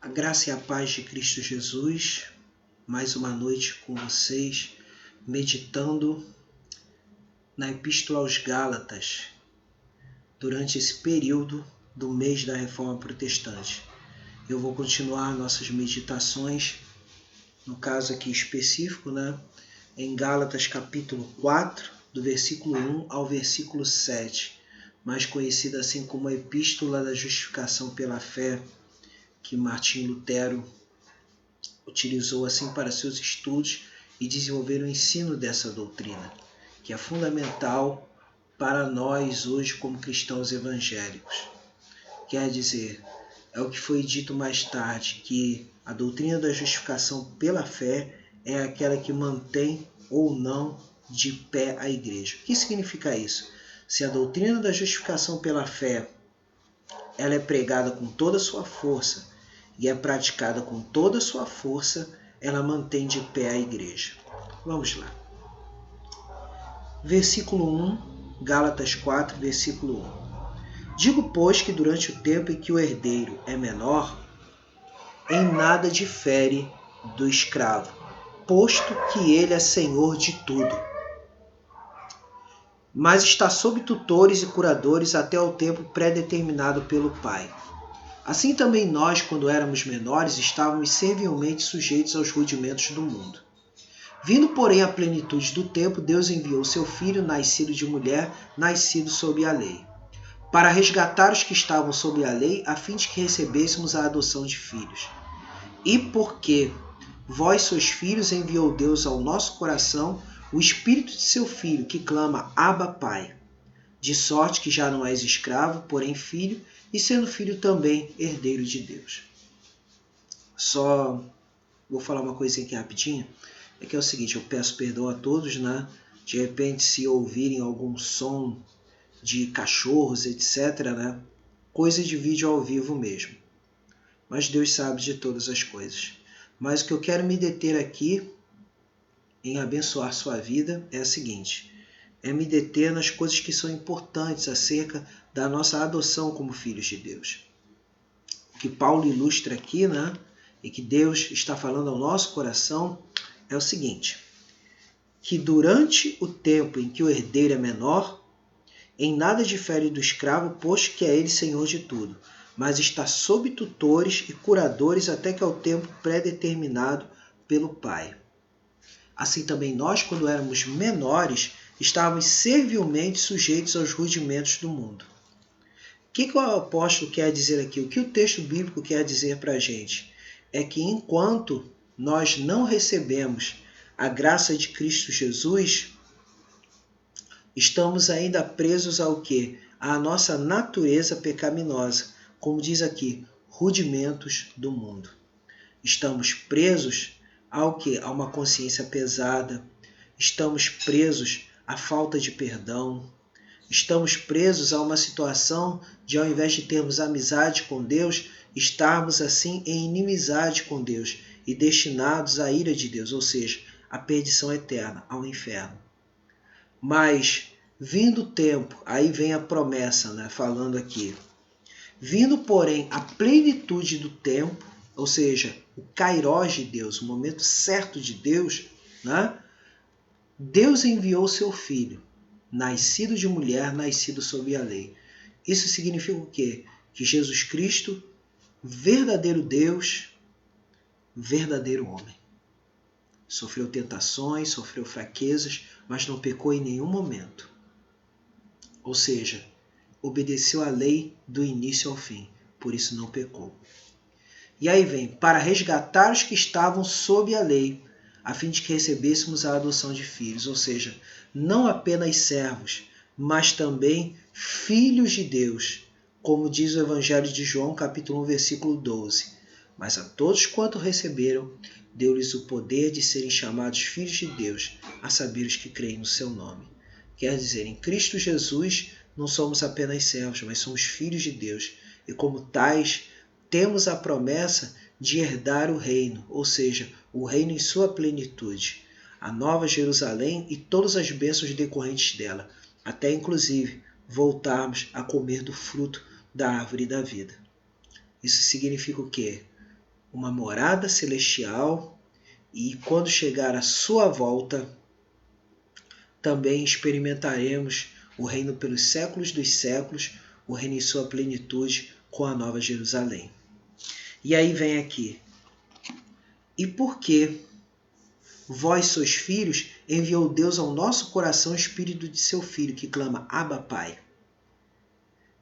A graça e a paz de Cristo Jesus, mais uma noite com vocês, meditando na Epístola aos Gálatas, durante esse período do mês da Reforma Protestante. Eu vou continuar nossas meditações, no caso aqui específico, em Gálatas capítulo 4, do versículo 1 ao versículo 7, mais conhecida assim como a Epístola da Justificação pela Fé, que Martinho Lutero utilizou assim para seus estudos e desenvolver o ensino dessa doutrina, que é fundamental para nós hoje como cristãos evangélicos. Quer dizer, é o que foi dito mais tarde, que a doutrina da justificação pela fé é aquela que mantém ou não de pé a igreja. O que significa isso? Se a doutrina da justificação pela fé ela é pregada com toda a sua força e é praticada com toda a sua força, ela mantém de pé a igreja. Vamos lá. Versículo 1, Gálatas 4, versículo 1. Digo, pois, que durante o tempo em que o herdeiro é menor, em nada difere do escravo, posto que ele é senhor de tudo, mas está sob tutores e curadores até o tempo pré-determinado pelo Pai. Assim também nós, quando éramos menores, estávamos servilmente sujeitos aos rudimentos do mundo. Vindo, porém, à plenitude do tempo, Deus enviou seu Filho, nascido de mulher, nascido sob a lei, para resgatar os que estavam sob a lei, a fim de que recebêssemos a adoção de filhos. E porque vós sois filhos, enviou Deus ao nosso coração o Espírito de seu Filho, que clama, Abba, Pai. De sorte que já não és escravo, porém filho, e sendo filho também herdeiro de Deus. Só vou falar uma coisinha aqui rapidinho, é que é o seguinte, eu peço perdão a todos, de repente se ouvirem algum som de cachorros, etc, coisa de vídeo ao vivo mesmo. Mas Deus sabe de todas as coisas. Mas o que eu quero me deter aqui, em abençoar sua vida, é o seguinte, é me deter nas coisas que são importantes acerca da nossa adoção como filhos de Deus. O que Paulo ilustra aqui, e que Deus está falando ao nosso coração, é o seguinte, que durante o tempo em que o herdeiro é menor, em nada difere do escravo, posto que é ele senhor de tudo, mas está sob tutores e curadores até que é o tempo pré-determinado pelo Pai. Assim também nós, quando éramos menores, estávamos servilmente sujeitos aos rudimentos do mundo. O que o apóstolo quer dizer aqui? O que o texto bíblico quer dizer para a gente? É que enquanto nós não recebemos a graça de Cristo Jesus, estamos ainda presos ao quê? À nossa natureza pecaminosa, como diz aqui, rudimentos do mundo. Estamos presos ao quê? A uma consciência pesada, estamos presos à falta de perdão, estamos presos a uma situação de, ao invés de termos amizade com Deus, estarmos assim em inimizade com Deus e destinados à ira de Deus, ou seja, à perdição eterna, ao inferno. Mas, vindo o tempo, aí vem a promessa, falando aqui, vindo, porém, a plenitude do tempo, ou seja, o kairós de Deus, o momento certo de Deus, Deus enviou seu Filho, nascido de mulher, nascido sob a lei. Isso significa o quê? Que Jesus Cristo, verdadeiro Deus, verdadeiro homem. Sofreu tentações, sofreu fraquezas, mas não pecou em nenhum momento. Ou seja, obedeceu à lei do início ao fim, por isso não pecou. E aí vem, para resgatar os que estavam sob a lei, a fim de que recebêssemos a adoção de filhos, ou seja, não apenas servos, mas também filhos de Deus, como diz o Evangelho de João, capítulo 1, versículo 12. Mas a todos quanto receberam, deu-lhes o poder de serem chamados filhos de Deus, a saber os que creem no seu nome. Quer dizer, em Cristo Jesus não somos apenas servos, mas somos filhos de Deus, e como tais, temos a promessa de herdar o reino, ou seja, o reino em sua plenitude, a Nova Jerusalém e todas as bênçãos decorrentes dela, até inclusive voltarmos a comer do fruto da árvore da vida. Isso significa o quê? uma morada celestial, e quando chegar a sua volta, também experimentaremos o reino pelos séculos dos séculos, o reino em sua plenitude com a Nova Jerusalém. E aí vem aqui. E por que vós sois filhos, enviou Deus ao nosso coração o Espírito de seu Filho, que clama, Abba, Pai.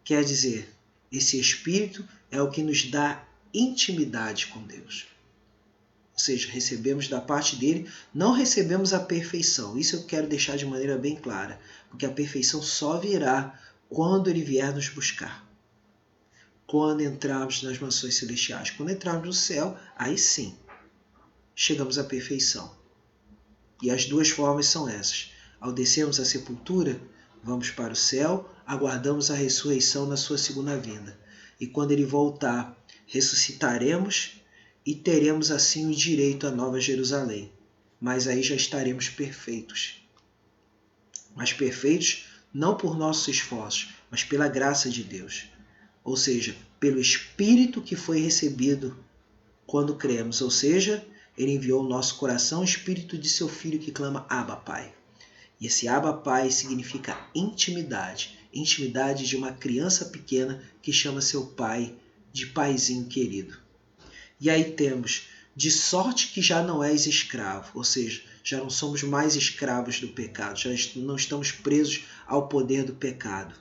Quer dizer, esse Espírito é o que nos dá intimidade com Deus. Ou seja, recebemos da parte dele, não recebemos a perfeição. Isso eu quero deixar de maneira bem clara, porque a perfeição só virá quando ele vier nos buscar. Quando entrarmos nas mansões celestiais, quando entrarmos no céu, aí sim, chegamos à perfeição. E as duas formas são essas. Ao descermos à sepultura, vamos para o céu, aguardamos a ressurreição na sua segunda vinda. E quando ele voltar, ressuscitaremos e teremos assim o direito à Nova Jerusalém. Mas aí já estaremos perfeitos. Mas perfeitos não por nossos esforços, mas pela graça de Deus. Ou seja, pelo Espírito que foi recebido quando cremos. Ou seja, ele enviou ao nosso coração o Espírito de seu Filho que clama Abba, Pai. E esse Abba, Pai significa intimidade. Intimidade de uma criança pequena que chama seu pai de paizinho querido. E aí temos, de sorte que já não és escravo, ou seja, já não somos mais escravos do pecado, já não estamos presos ao poder do pecado.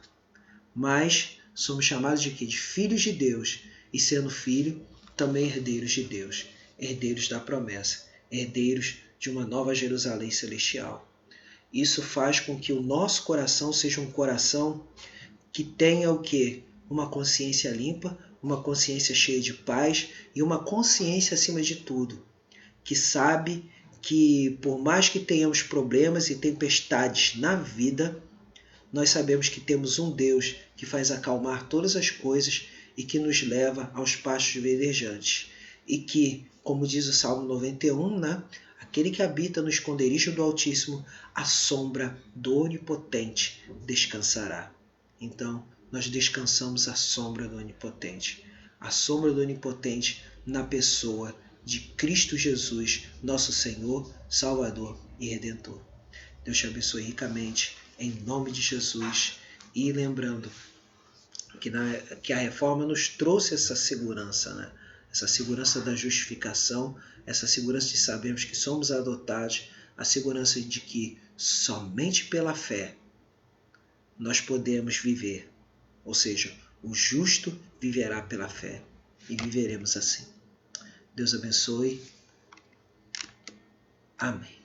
Mas somos chamados de quê? De filhos de Deus, e sendo filho, também herdeiros de Deus, herdeiros da promessa, herdeiros de uma nova Jerusalém celestial. Isso faz com que o nosso coração seja um coração que tenha o quê? Uma consciência limpa, uma consciência cheia de paz e uma consciência acima de tudo, que sabe que por mais que tenhamos problemas e tempestades na vida, nós sabemos que temos um Deus que faz acalmar todas as coisas e que nos leva aos pastos verdejantes. E que, como diz o Salmo 91, né? Aquele que habita no esconderijo do Altíssimo, à sombra do Onipotente descansará. Então, nós descansamos à sombra do Onipotente. A sombra do Onipotente na pessoa de Cristo Jesus, nosso Senhor, Salvador e Redentor. Deus te abençoe ricamente, em nome de Jesus. E lembrando que a reforma nos trouxe essa segurança, né? Essa segurança da justificação, essa segurança de sabermos que somos adotados, a segurança de que somente pela fé nós podemos viver. Ou seja, o justo viverá pela fé e viveremos assim. Deus abençoe. Amém.